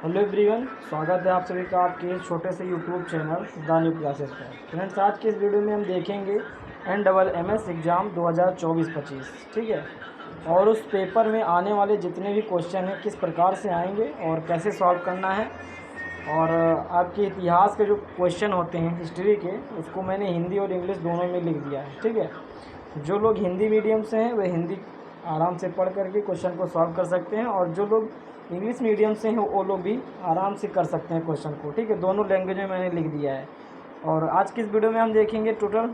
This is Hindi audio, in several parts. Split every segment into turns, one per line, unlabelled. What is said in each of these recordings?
हेलो एवरीवन, स्वागत है आप सभी का आपके इस छोटे से YouTube channel the new classes पर। फ्रेंड्स, आज के इस वीडियो में हम देखेंगे NMS एग्ज़ाम 2024-25, ठीक है। और उस पेपर में आने वाले जितने भी क्वेश्चन हैं किस प्रकार से आएंगे और कैसे सॉल्व करना है। और आपके इतिहास के जो क्वेश्चन होते हैं हिस्ट्री के, उसको मैंने हिंदी और इंग्लिश दोनों में लिख दिया है, ठीक है। जो लोग हिंदी मीडियम से हैं वे हिंदी आराम से पढ़ करके क्वेश्चन को सॉल्व कर सकते हैं, और जो लोग इंग्लिश मीडियम से हैं वो लोग भी आराम से कर सकते हैं क्वेश्चन को, ठीक है। दोनों लैंग्वेज में मैंने लिख दिया है। और आज की इस वीडियो में हम देखेंगे टोटल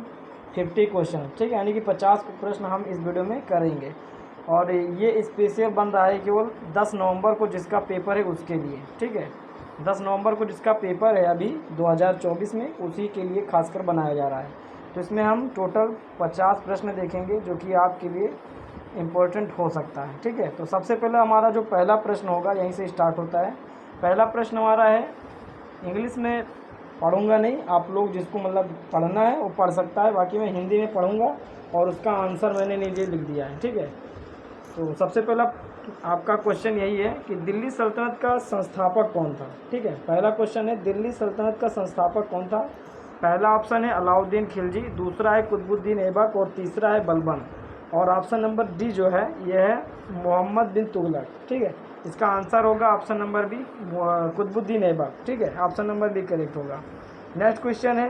50 क्वेश्चन, ठीक है, यानी कि 50 प्रश्न हम इस वीडियो में करेंगे। और ये स्पेशल बन रहा है केवल 10 नवंबर को जिसका पेपर है उसके लिए, ठीक है। 10 नवंबर को जिसका पेपर है अभी 2024 में, उसी के लिए खासकर बनाया जा रहा है। तो इसमें हम टोटल 50 प्रश्न देखेंगे जो कि आपके लिए इम्पोर्टेंट हो सकता है, ठीक है। तो सबसे पहले हमारा जो पहला प्रश्न होगा यहीं से स्टार्ट होता है। पहला प्रश्न हमारा है, इंग्लिश में पढ़ूंगा नहीं, आप लोग जिसको मतलब पढ़ना है वो पढ़ सकता है, बाकी मैं हिंदी में पढ़ूंगा और उसका आंसर मैंने नीचे लिख दिया है, ठीक है। तो सबसे पहला आपका क्वेश्चन यही है कि दिल्ली सल्तनत का संस्थापक कौन था, ठीक है। पहला क्वेश्चन है, दिल्ली सल्तनत का संस्थापक कौन था। पहला ऑप्शन है अलाउद्दीन खिलजी, दूसरा है कुतुबुद्दीन ऐबक और तीसरा है बलबन। और ऑप्शन नंबर डी जो है यह है मोहम्मद बिन तुगलक, ठीक है। इसका आंसर होगा option number B, Qutubuddin Aibak, ठीक है। ऑप्शन नंबर बी करेक्ट होगा। नेक्स्ट क्वेश्चन है,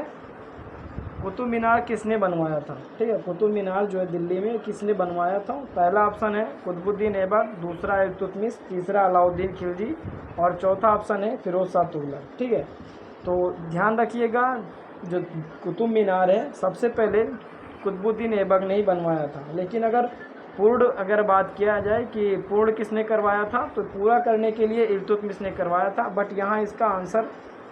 कुतुब मीनार किसने बनवाया था, ठीक है। कुतुब मीनार जो है दिल्ली में किसने बनवाया था। पहला ऑप्शन है कुतुबुद्दीन ऐबक, दूसरा है इल्तुतमिश, तीसरा अलाउद्दीन खिलजी और चौथा ऑप्शन है फिरोज शाह तुगलक, ठीक है। तो ध्यान रखिएगा, जो कुतुब मीनार है सबसे पहले कुतुबुद्दीन ऐबक ने ही बनवाया था, लेकिन अगर बात किया जाए कि पूर्ण किसने करवाया था, तो पूरा करने के लिए इल्तुतमिश ने करवाया था। बट यहाँ इसका आंसर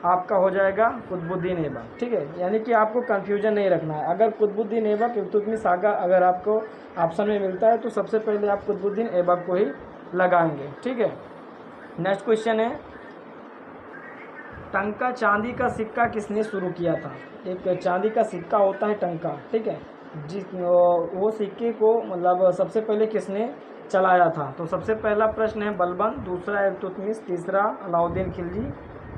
आपका हो जाएगा कुतुबुद्दीन ऐबक, ठीक है। यानी कि आपको कंफ्यूजन नहीं रखना है। अगर कुतुबुद्दीन ऐबक इल्तुतमिश आगा अगर आपको ऑप्शन में मिलता है तो सबसे पहले आप कुतुबुद्दीन ऐबक को ही लगाएंगे, ठीक है। नेक्स्ट क्वेश्चन है, टंका चांदी का सिक्का किसने शुरू किया था। एक चांदी का सिक्का होता है टंका, ठीक है। वो सिक्के को मतलब सबसे पहले किसने चलाया था। तो सबसे पहला प्रश्न है बलबन, दूसरा है इल्तुतमिश, तीसरा अलाउद्दीन खिलजी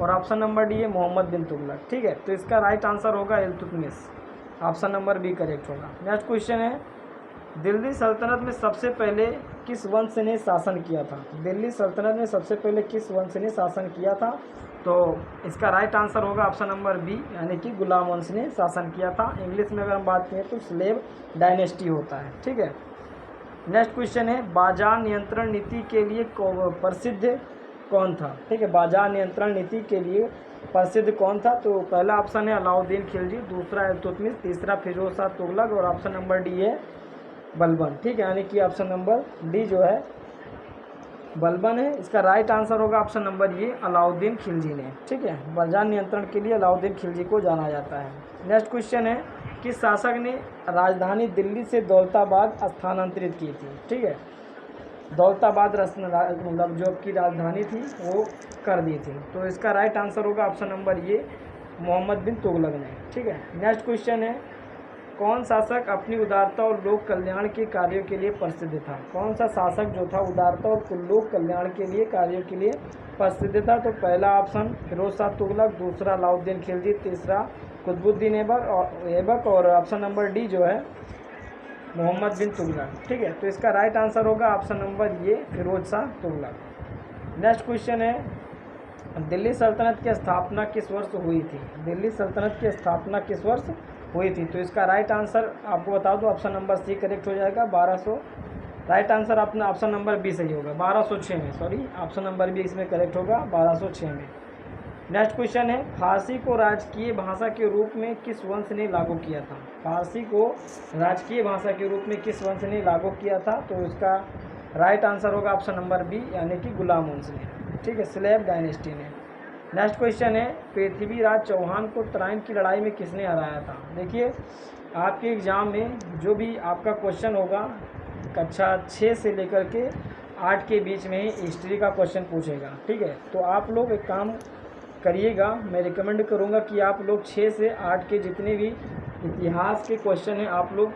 और ऑप्शन नंबर डी है मोहम्मद बिन तुगलक, ठीक है। तो इसका राइट आंसर होगा Iltutmish, option number B correct होगा। नेक्स्ट क्वेश्चन है, दिल्ली सल्तनत में सबसे पहले किस वंश ने शासन किया था। दिल्ली सल्तनत में सबसे पहले किस वंश ने शासन किया था। तो इसका राइट आंसर होगा ऑप्शन नंबर बी, यानी कि गुलाम वंश ने शासन किया था। इंग्लिश में अगर हम बात करें तो स्लेव डायनेस्टी होता है, ठीक है। नेक्स्ट क्वेश्चन है, बाजार नियंत्रण नीति के लिए प्रसिद्ध कौन था, ठीक है। बाजार नियंत्रण नीति के लिए प्रसिद्ध कौन था। तो पहला ऑप्शन है अलाउद्दीन खिलजी, दूसरा इल्तुतमिश, तीसरा फिरोज शाह तुगलक और ऑप्शन नंबर डी है बलबन, ठीक है। यानी कि ऑप्शन नंबर डी जो है बलबन है। इसका राइट आंसर होगा ऑप्शन नंबर ये अलाउद्दीन खिलजी ने, ठीक है। बाजार नियंत्रण के लिए अलाउद्दीन खिलजी को जाना जाता है। नेक्स्ट क्वेश्चन है, किस शासक ने राजधानी दिल्ली से दौलताबाद स्थानांतरित की थी, ठीक है। दौलताबाद मतलब जो की राजधानी थी वो कर दी थी। तो इसका राइट आंसर होगा ऑप्शन नंबर ये मोहम्मद बिन तुगलक ने, ठीक है। नेक्स्ट क्वेश्चन है, कौन शासक अपनी उदारता और लोक कल्याण के कार्यों के लिए प्रसिद्ध था। कौन सा शासक जो था उदारता और लोक कल्याण के लिए कार्यों के लिए प्रसिद्ध था। तो पहला ऑप्शन फिरोज शाह तुगलक, दूसरा अलाउद्दीन खिलजी, तीसरा कुतुबुद्दीन ऐबक और ऑप्शन नंबर डी जो है मोहम्मद बिन तुगलक, ठीक है। तो इसका राइट आंसर होगा ऑप्शन नंबर ये फिरोज शाह तुगलक। नेक्स्ट क्वेश्चन है, दिल्ली सल्तनत की स्थापना किस वर्ष हुई थी। दिल्ली सल्तनत की स्थापना किस वर्ष हुई थी। तो इसका राइट आंसर आपको बता दो, ऑप्शन नंबर सी करेक्ट हो जाएगा 1200। राइट आंसर अपना ऑप्शन नंबर बी सही होगा 1206 में, सॉरी ऑप्शन नंबर बी इसमें करेक्ट होगा 1206 में। नेक्स्ट क्वेश्चन है, फारसी को राजकीय भाषा के रूप में किस वंश ने लागू किया था। फारसी को राजकीय भाषा के रूप में किस वंश ने लागू किया था। तो इसका राइट आंसर होगा ऑप्शन नंबर बी, यानी कि गुलाम वंश ने, ठीक है, स्लेव डायनेस्टी ने। नेक्स्ट क्वेश्चन है, पृथ्वीराज चौहान को तराइन की लड़ाई में किसने हराया था। देखिए, आपके एग्ज़ाम में जो भी आपका क्वेश्चन होगा कक्षा 6 से लेकर के 8 के बीच में ही हिस्ट्री का क्वेश्चन पूछेगा, ठीक है। तो आप लोग एक काम करिएगा, मैं रिकमेंड करूँगा कि आप लोग 6 से 8 के जितने भी इतिहास के क्वेश्चन हैं आप लोग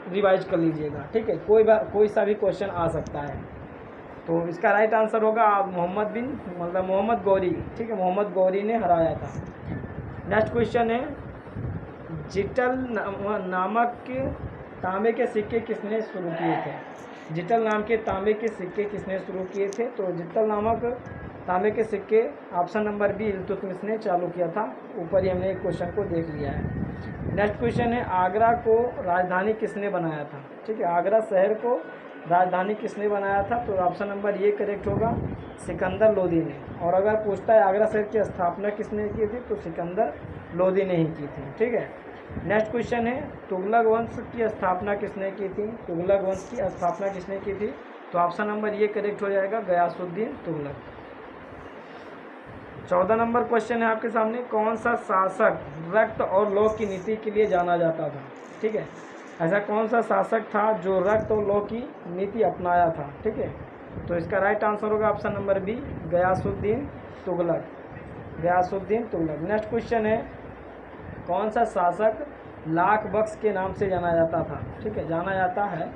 रिवाइज कर लीजिएगा, ठीक है। कोई सा भी क्वेश्चन आ सकता है। तो इसका राइट आंसर होगा मोहम्मद गौरी, ठीक है, मोहम्मद गौरी ने हराया था। नेक्स्ट क्वेश्चन है, जिटल नामक तांबे के सिक्के किसने शुरू किए थे? जिटल नाम के तांबे के सिक्के किसने शुरू किए थे? तो जिटल नामक तांबे के सिक्के ऑप्शन नंबर बी इल्तुतमिश ने चालू किया था। ऊपर ही हमने एक क्वेश्चन को देख लिया है। नेक्स्ट क्वेश्चन है, आगरा को राजधानी किसने बनाया था? ठीक है, आगरा शहर को राजधानी किसने बनाया था? तो ऑप्शन नंबर ये करेक्ट होगा, सिकंदर लोदी ने। और अगर पूछता है आगरा शहर की स्थापना किसने की थी, तो सिकंदर लोदी ने ही की थी। ठीक है। नेक्स्ट क्वेश्चन है, तुगलक वंश की स्थापना किसने की थी? तुगलक वंश की स्थापना किसने की थी? तो ऑप्शन नंबर ये करेक्ट हो जाएगा, गयासुद्दीन तुगलक। 14 नंबर क्वेश्चन है आपके सामने, कौन सा शासक रक्त और लौ की नीति के लिए जाना जाता था? ठीक है, ऐसा कौन सा शासक था जो रक्त और लौ की नीति अपनाया था? ठीक है, तो इसका राइट आंसर होगा option number B, Ghiyasuddin Tughlaq, Ghiyasuddin Tughlaq. Next question है, कौन सा शासक लाख बख्श के नाम से जाना जाता था? ठीक है, जाना जाता है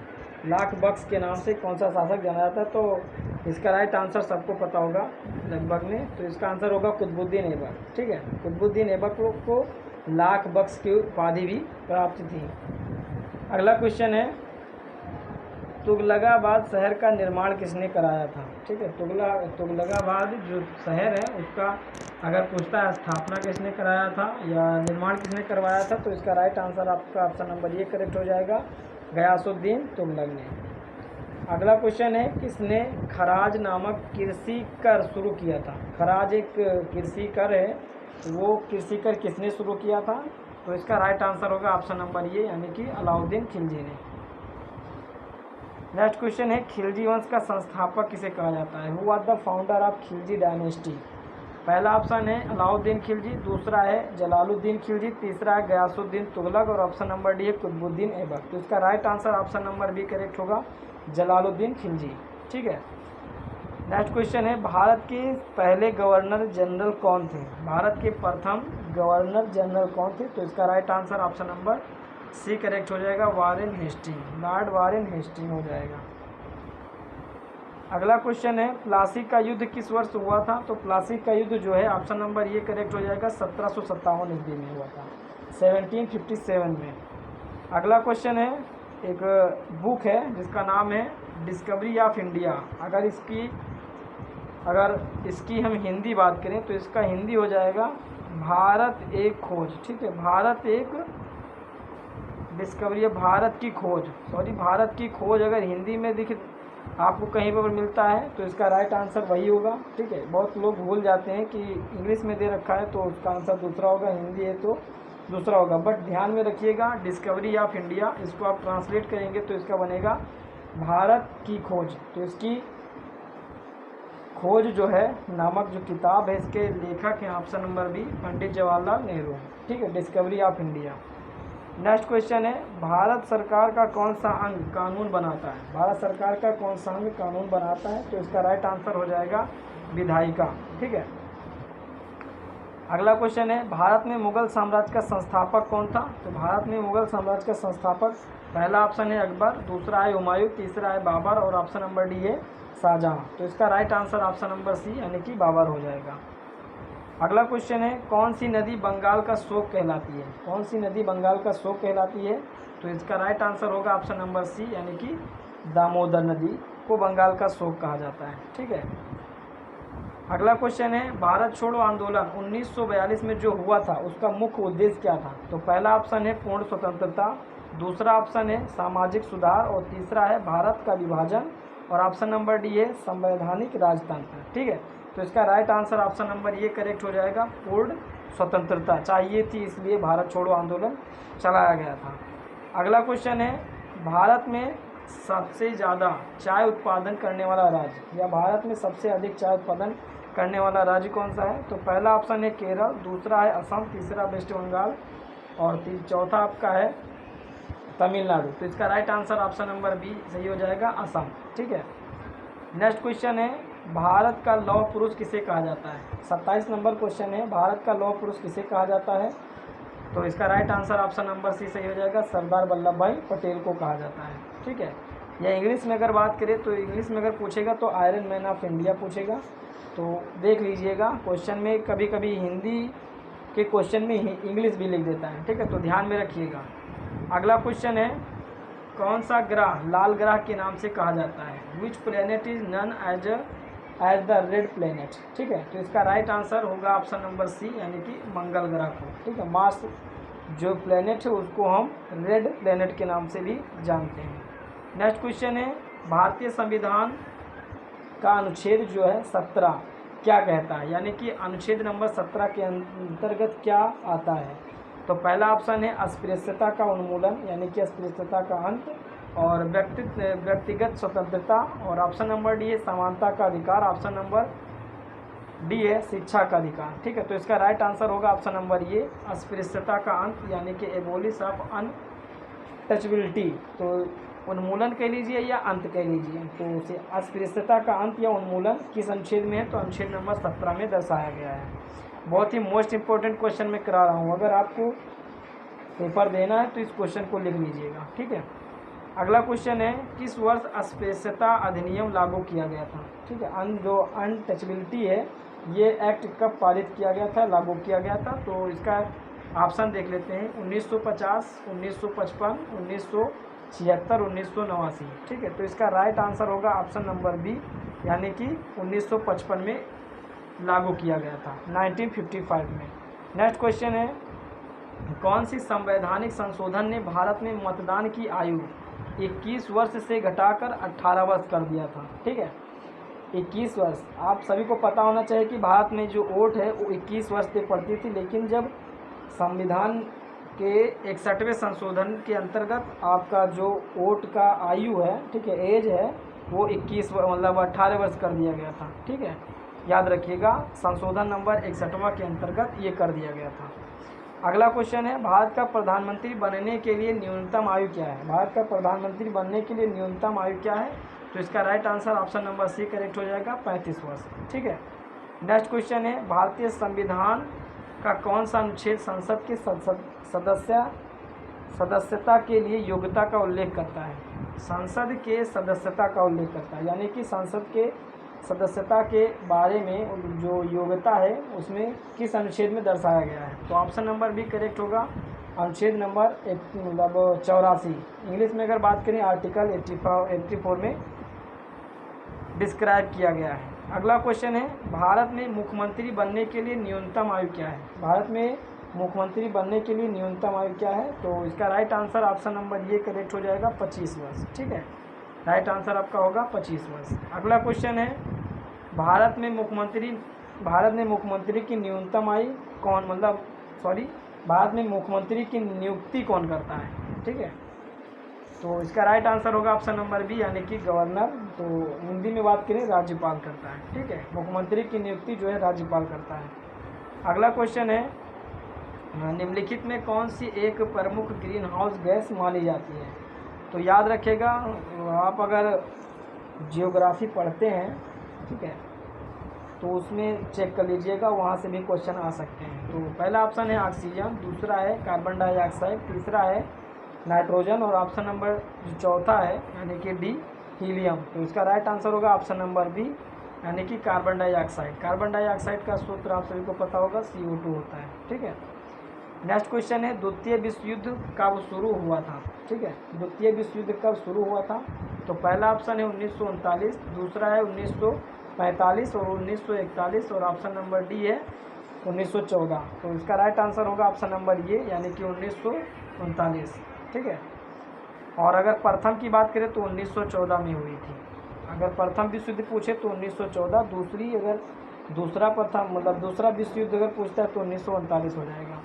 लाख बख्श के नाम से कौन सा शासक जाना जाता है? तो इसका राइट आंसर सबको पता होगा लगभग में, तो इसका आंसर होगा कुतुबुद्दीन ऐबक। ठीक है, कुतुबुद्दीन ऐबक को लाख बख्श की उपाधि भी प्राप्त थी। अगला क्वेश्चन है, तुगलकाबाद शहर का निर्माण किसने कराया था? ठीक है, तुगलकाबाद जो शहर है उसका अगर पूछता है स्थापना किसने कराया था या निर्माण किसने करवाया था, तो इसका राइट आंसर आपका ऑप्शन नंबर ये करेक्ट हो जाएगा, गयासुद्दीन तुगलक ने। अगला क्वेश्चन है, किसने खराज नामक कृषि कर शुरू किया था? खराज एक कृषि कर है, वो कृषि कर किसने शुरू किया था? तो इसका राइट आंसर होगा ऑप्शन नंबर ये, यानी कि अलाउद्दीन खिलजी ने। नेक्स्ट क्वेश्चन है, खिलजी वंश का संस्थापक किसे कहा जाता है? Who was the founder of Khilji dynasty? पहला ऑप्शन है अलाउद्दीन खिलजी, दूसरा है जलालुद्दीन खिलजी, तीसरा है गयासुद्दीन तुगलक और ऑप्शन नंबर डी है कुतुबुद्दीन ऐबक। तो इसका right answer option number B correct होगा, जलालुद्दीन खिलजी। ठीक है। नेक्स्ट क्वेश्चन है, भारत के पहले गवर्नर जनरल कौन थे? भारत के प्रथम गवर्नर जनरल कौन थे? तो इसका right answer option number C correct हो जाएगा, Warren Hasting, Lord Warren Hasting हो जाएगा। अगला क्वेश्चन है, प्लासी का युद्ध किस वर्ष हुआ था? तो प्लासी का युद्ध जो है ऑप्शन नंबर ये करेक्ट हो जाएगा, 1757 ईस्वी में हुआ था, 1757 में। अगला क्वेश्चन है, एक बुक है जिसका नाम है डिस्कवरी ऑफ इंडिया। अगर इसकी हम हिंदी बात करें तो इसका हिंदी हो जाएगा भारत एक खोज। ठीक है, भारत एक डिस्कवरी, भारत की खोज, भारत की खोज अगर हिंदी में आपको कहीं पर मिलता है तो इसका राइट आंसर वही होगा। ठीक है, बहुत लोग भूल जाते हैं कि इंग्लिश में दे रखा है तो उसका आंसर दूसरा होगा, हिंदी है तो दूसरा होगा, बट ध्यान में रखिएगा डिस्कवरी ऑफ इंडिया, इसको आप ट्रांसलेट करेंगे तो इसका बनेगा भारत की खोज। तो इसकी खोज जो है नामक जो किताब है, इसके लेखक हैं option number B, Pandit Jawaharlal Nehru. ठीक है, discovery of India. Next question है, भारत सरकार का कौन सा अंग कानून बनाता है? भारत सरकार का कौन सा अंग कानून बनाता है? तो इसका राइट आंसर हो जाएगा विधायिका। ठीक है। अगला क्वेश्चन है, भारत में मुगल साम्राज्य का संस्थापक कौन था? तो भारत में मुगल साम्राज्य का संस्थापक पहला ऑप्शन है अकबर, दूसरा है हुमायूं, तीसरा है बाबर और ऑप्शन नंबर डी है शाहजहां। तो इसका right answer option number C यानी कि बाबर हो जाएगा। अगला क्वेश्चन है, कौन सी नदी बंगाल का शोक कहलाती है? कौन सी नदी बंगाल का शोक कहलाती है? तो इसका राइट आंसर होगा ऑप्शन नंबर सी यानी कि दामोदर नदी को बंगाल का शोक कहा जाता है। ठीक है। अगला क्वेश्चन है, भारत छोड़ो आंदोलन 1942 में जो हुआ था उसका मुख्य उद्देश्य क्या था? तो पहला ऑप्शन है पूर्ण स्वतंत्रता, दूसरा ऑप्शन है सामाजिक सुधार और तीसरा है भारत का विभाजन और ऑप्शन नंबर डी है संवैधानिक राजतंत्र। ठीक है, तो इसका राइट आंसर ऑप्शन नंबर ये करेक्ट हो जाएगा, पूर्ण स्वतंत्रता चाहिए थी इसलिए भारत छोड़ो आंदोलन चलाया गया था। अगला क्वेश्चन है, भारत में सबसे ज़्यादा चाय उत्पादन करने वाला राज्य या भारत में सबसे अधिक चाय उत्पादन करने वाला राज्य कौन सा है? तो पहला ऑप्शन है केरल, दूसरा है असम, तीसरा वेस्ट बंगाल और चौथा आपका है तमिलनाडु। तो इसका right answer option number B सही हो जाएगा, असम। ठीक है। नेक्स्ट क्वेश्चन है, भारत का लौह पुरुष किसे कहा जाता है? 27 नंबर क्वेश्चन है, भारत का लौह पुरुष किसे कहा जाता है? तो इसका right answer option number C सही हो जाएगा, सरदार वल्लभ भाई पटेल को कहा जाता है। ठीक है। या इंग्लिश में अगर बात करें तो इंग्लिश में अगर पूछेगा तो आयरन मैन ऑफ इंडिया पूछेगा। तो देख लीजिएगा क्वेश्चन में कभी कभी हिंदी के क्वेश्चन में इंग्लिश भी लिख देता है, ठीक है, तो ध्यान में रखिएगा। अगला क्वेश्चन है कौन सा ग्रह लाल ग्रह के नाम से कहा जाता है? Which planet is known as the red planet, ठीक है, तो इसका राइट आंसर होगा ऑप्शन नंबर सी यानी कि मंगल ग्रह को, ठीक है। मार्स जो प्लेनेट है उसको हम रेड प्लेनेट के नाम से भी जानते हैं। नेक्स्ट क्वेश्चन है भारतीय संविधान का अनुच्छेद जो है 17 क्या कहता है, यानी कि अनुच्छेद नंबर 17 के अंतर्गत क्या आता है? तो पहला ऑप्शन है अस्पृश्यता का उन्मूलन यानी कि अस्पृश्यता का अंत, और व्यक्तिगत स्वतंत्रता, और ऑप्शन नंबर डी है समानता का अधिकार, ऑप्शन नंबर डी है शिक्षा का अधिकार, ठीक है। तो इसका राइट आंसर होगा ऑप्शन नंबर ये अस्पृश्यता का अंत यानी कि एबोलिश ऑफ अनटचबिलिटी। तो उन्मूलन कह लीजिए या अंत कह लीजिए, तो उसे अस्पृश्यता का अंत या उन्मूलन किस अनुच्छेद में है? तो अनुच्छेद नंबर 17 में दर्शाया गया है। बहुत ही मोस्ट इंपॉर्टेंट क्वेश्चन मैं करा रहा हूँ, अगर आपको पेपर देना है तो इस क्वेश्चन को लिख लीजिएगा, ठीक है। अगला क्वेश्चन है किस वर्ष अस्पृश्यता अधिनियम लागू किया गया था, ठीक है। जो अनटचबिलिटी है ये एक्ट कब पारित किया गया था, लागू किया गया था? तो इसका ऑप्शन देख लेते हैं 1950, 1955, 1976, 1989, ठीक है। तो इसका राइट आंसर होगा ऑप्शन नंबर बी यानी कि 1955 में लागू किया गया था, 1955 में। नेक्स्ट क्वेश्चन है कौन सी संवैधानिक संशोधन ने भारत में मतदान की आयु 21 वर्ष से घटाकर 18 वर्ष कर दिया था, ठीक है। 21 वर्ष, आप सभी को पता होना चाहिए कि भारत में जो वोट है वो 21 वर्ष तक पड़ती थी, लेकिन जब संविधान के 61वें संशोधन के अंतर्गत आपका जो वोट का आयु है, ठीक है, एज है, वो 21 मतलब 18 वर्ष कर दिया गया था, ठीक है। याद रखिएगा संशोधन नंबर 61वां के अंतर्गत ये कर दिया गया था। अगला क्वेश्चन है भारत का प्रधानमंत्री बनने के लिए न्यूनतम आयु क्या है? भारत का प्रधानमंत्री बनने के लिए न्यूनतम आयु क्या है? तो इसका right answer option number C correct हो जाएगा 35 वर्ष, ठीक है। नेक्स्ट क्वेश्चन है भारतीय संविधान का कौन सा अनुच्छेद संसद के सदस्यता के लिए योग्यता का उल्लेख करता है? संसद के सदस्यता का उल्लेख करता है, यानी कि संसद के सदस्यता के बारे में जो योग्यता है उसमें किस अनुच्छेद में दर्शाया गया है? तो ऑप्शन नंबर बी करेक्ट होगा अनुच्छेद नंबर 84। इंग्लिश में अगर बात करें आर्टिकल 84 में डिस्क्राइब किया गया है। अगला क्वेश्चन है भारत में मुख्यमंत्री बनने के लिए न्यूनतम आयु क्या है? भारत में मुख्यमंत्री बनने के लिए न्यूनतम आयु क्या है? तो इसका राइट आंसर ऑप्शन नंबर ये करेक्ट हो जाएगा 25 वर्ष, ठीक है। राइट आंसर आपका होगा 25 वर्ष। अगला क्वेश्चन है भारत में मुख्यमंत्री की न्यूनतम आयु कौन भारत में मुख्यमंत्री की नियुक्ति कौन करता है, ठीक है। तो इसका राइट आंसर होगा ऑप्शन नंबर बी यानी कि गवर्नर, तो हिंदी में बात करें राज्यपाल करता है, ठीक है। मुख्यमंत्री की नियुक्ति जो है राज्यपाल करता है। अगला क्वेश्चन है निम्नलिखित में कौन सी एक प्रमुख ग्रीन हाउस गैस मानी जाती है? तो याद रखिएगा आप अगर जियोग्राफी पढ़ते हैं, ठीक है, तो उसमें चेक कर लीजिएगा, वहाँ से भी क्वेश्चन आ सकते हैं। तो पहला ऑप्शन है ऑक्सीजन, दूसरा है कार्बन डाइऑक्साइड, तीसरा है नाइट्रोजन, और ऑप्शन नंबर जो चौथा है यानी कि डी हीलियम। तो इसका राइट आंसर होगा ऑप्शन नंबर बी यानी कि कार्बन डाइऑक्साइड। कार्बन डाइऑक्साइड का सूत्र आप सभी को पता होगा CO2 होता है, ठीक है। नेक्स्ट क्वेश्चन है द्वितीय विश्व युद्ध कब शुरू हुआ था, ठीक है। द्वितीय विश्व युद्ध कब शुरू हुआ था? तो पहला ऑप्शन है 1939, दूसरा है 1945 और 1941, और ऑप्शन नंबर डी है 1914। तो इसका राइट आंसर होगा ऑप्शन नंबर ये यानी कि 1939, ठीक है। और अगर प्रथम की बात करें तो 1914 में हुई थी। अगर प्रथम विश्व युद्ध पूछे तो 1914, दूसरा विश्व युद्ध अगर पूछता है तो 1939 हो जाएगा।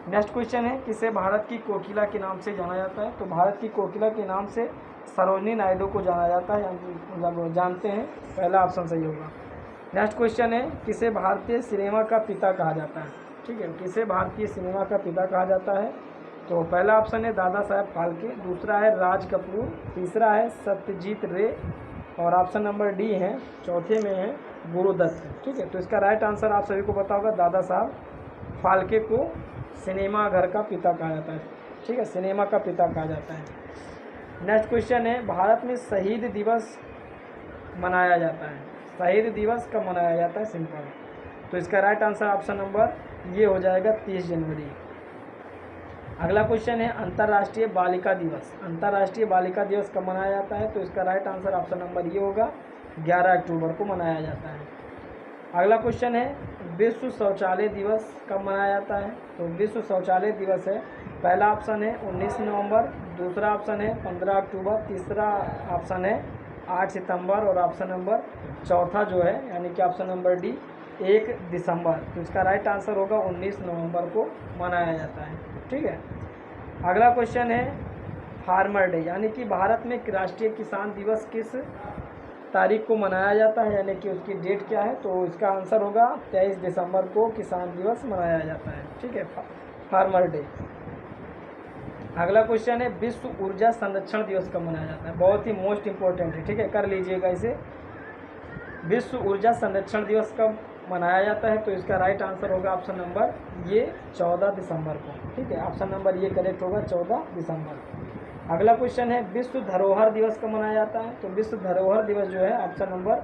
नेक्स्ट क्वेश्चन है किसे भारत की कोकिला के नाम से जाना जाता है? तो भारत की कोकिला के नाम से सरोजिनी नायडू को जाना जाता है, मतलब जानते हैं, पहला ऑप्शन सही होगा। नेक्स्ट क्वेश्चन है किसे भारतीय सिनेमा का पिता कहा जाता है, ठीक है। किसे भारतीय सिनेमा का पिता कहा जाता है? तो पहला ऑप्शन है दादा साहब फाल्के, दूसरा है राज कपूर, तीसरा है सत्यजीत रे, और ऑप्शन नंबर डी है चौथे में है गुरुदत्त, ठीक है। तो इसका राइट आंसर आप सभी को पता होगा दादा साहब फाल्के को सिनेमा घर का पिता कहा जाता है, ठीक है, सिनेमा का पिता कहा जाता है। नेक्स्ट क्वेश्चन है, भारत में शहीद दिवस मनाया जाता है, शहीद दिवस कब मनाया जाता है? सिंपल। तो इसका राइट आंसर ऑप्शन नंबर ये हो जाएगा 30 जनवरी। अगला क्वेश्चन है, अंतर्राष्ट्रीय बालिका दिवस, अंतर्राष्ट्रीय बालिका दिवस कब मनाया जाता है? तो इसका राइट आंसर ऑप्शन नंबर ये होगा 11 अक्टूबर को मनाया जाता है। अगला क्वेश्चन है, विश्व शौचालय दिवस कब मनाया जाता है? तो विश्व शौचालय दिवस है, पहला ऑप्शन है 19 नवंबर, दूसरा ऑप्शन है 15 अक्टूबर, तीसरा ऑप्शन है 8 सितंबर और ऑप्शन नंबर चौथा जो है यानी कि ऑप्शन नंबर डी 1 दिसंबर। तो इसका राइट आंसर होगा 19 नवंबर को मनाया जाता है। ठीक है। अगला क्वेश्चन है, फार्मर डे यानी कि भारत में राष्ट्रीय किसान दिवस किस तारीख को मनाया जाता है यानी कि उसकी डेट क्या है? तो इसका आंसर होगा 23 दिसंबर को किसान दिवस मनाया जाता है। ठीक है, फार्मर डे। अगला क्वेश्चन है, विश्व ऊर्जा संरक्षण दिवस कब मनाया जाता है? बहुत ही मोस्ट इंपॉर्टेंट है। ठीक है, कर लीजिएगा इसे। विश्व ऊर्जा संरक्षण दिवस कब मनाया जाता है? तो इसका राइट आंसर होगा ऑप्शन नंबर ये 14 दिसंबर को। ठीक है, ऑप्शन नंबर ये करेक्ट होगा 14 दिसंबर। अगला क्वेश्चन है, विश्व धरोहर दिवस कब मनाया जाता है? तो विश्व धरोहर दिवस जो है ऑप्शन नंबर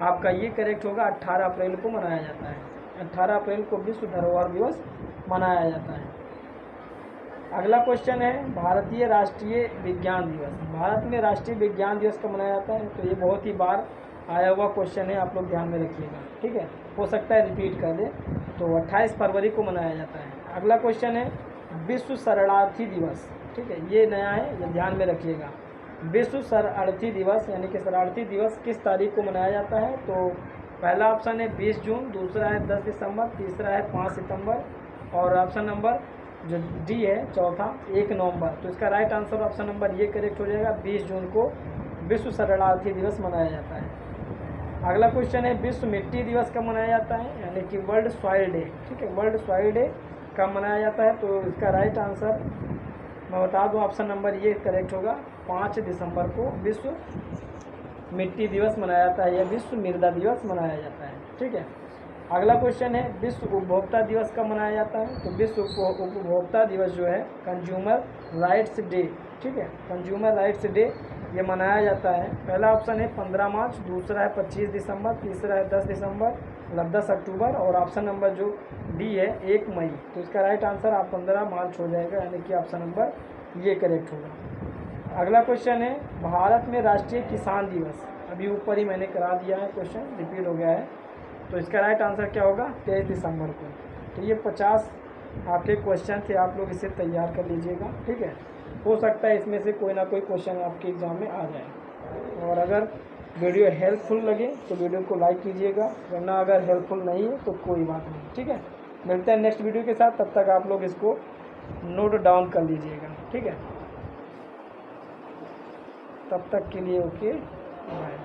आपका ये करेक्ट होगा 18 अप्रैल को मनाया जाता है। 18 अप्रैल को विश्व धरोहर दिवस मनाया जाता है। अगला क्वेश्चन है, भारतीय राष्ट्रीय विज्ञान दिवस, भारत में राष्ट्रीय विज्ञान दिवस कब मनाया जाता है? तो ये बहुत ही बार आया हुआ क्वेश्चन है, आप लोग ध्यान में रखिएगा। ठीक है, हो सकता है रिपीट कर दे। तो 28 फरवरी को मनाया जाता है। अगला क्वेश्चन है, विश्व शरणार्थी दिवस। ठीक है, ये नया है, ये ध्यान में रखिएगा। विश्व शरणार्थी दिवस यानी कि शरणार्थी दिवस किस तारीख को मनाया जाता है? तो पहला ऑप्शन है 20 जून, दूसरा है 10 दिसंबर, तीसरा है 5 सितंबर और ऑप्शन नंबर जो डी है चौथा 1 नवंबर। तो इसका राइट आंसर ऑप्शन नंबर ये करेक्ट हो जाएगा, 20 जून को विश्व शरणार्थी दिवस मनाया जाता है। अगला क्वेश्चन है, विश्व मिट्टी दिवस कब मनाया जाता है यानी कि वर्ल्ड सॉइल डे। ठीक है, वर्ल्ड सॉइल डे कब मनाया जाता है? तो इसका राइट आंसर मैं बता दूं, ऑप्शन नंबर ये करेक्ट होगा 5 दिसंबर को विश्व मिट्टी दिवस मनाया जाता है या विश्व मृदा दिवस मनाया जाता है। ठीक है। अगला क्वेश्चन है, विश्व उपभोक्ता दिवस कब मनाया जाता है? तो विश्व उपभोक्ता दिवस जो है कंज्यूमर राइट्स डे। ठीक है, कंज्यूमर राइट्स डे ये मनाया जाता है। पहला ऑप्शन है 15 मार्च, दूसरा है 25 दिसंबर, तीसरा है 10 दिसंबर मतलब 10 अक्टूबर और ऑप्शन नंबर जो डी है 1 मई। तो इसका राइट आंसर आप 15 मार्च हो जाएगा यानी कि ऑप्शन नंबर ये करेक्ट होगा। अगला क्वेश्चन है, भारत में राष्ट्रीय किसान दिवस, अभी ऊपर ही मैंने करा दिया है, क्वेश्चन रिपीट हो गया है। तो इसका राइट आंसर क्या होगा? 23 दिसंबर को। तो ये 50 आपके क्वेश्चन थे, आप लोग इसे तैयार कर लीजिएगा। ठीक है, हो सकता है इसमें से कोई ना कोई क्वेश्चन आपके एग्ज़ाम में आ जाए। और अगर वीडियो हेल्पफुल लगे तो वीडियो को लाइक कीजिएगा, वरना अगर हेल्पफुल नहीं है तो कोई बात नहीं। ठीक है, मिलते हैं नेक्स्ट वीडियो के साथ, तब तक आप लोग इसको नोट डाउन कर लीजिएगा। ठीक है, तब तक के लिए ओके बाय।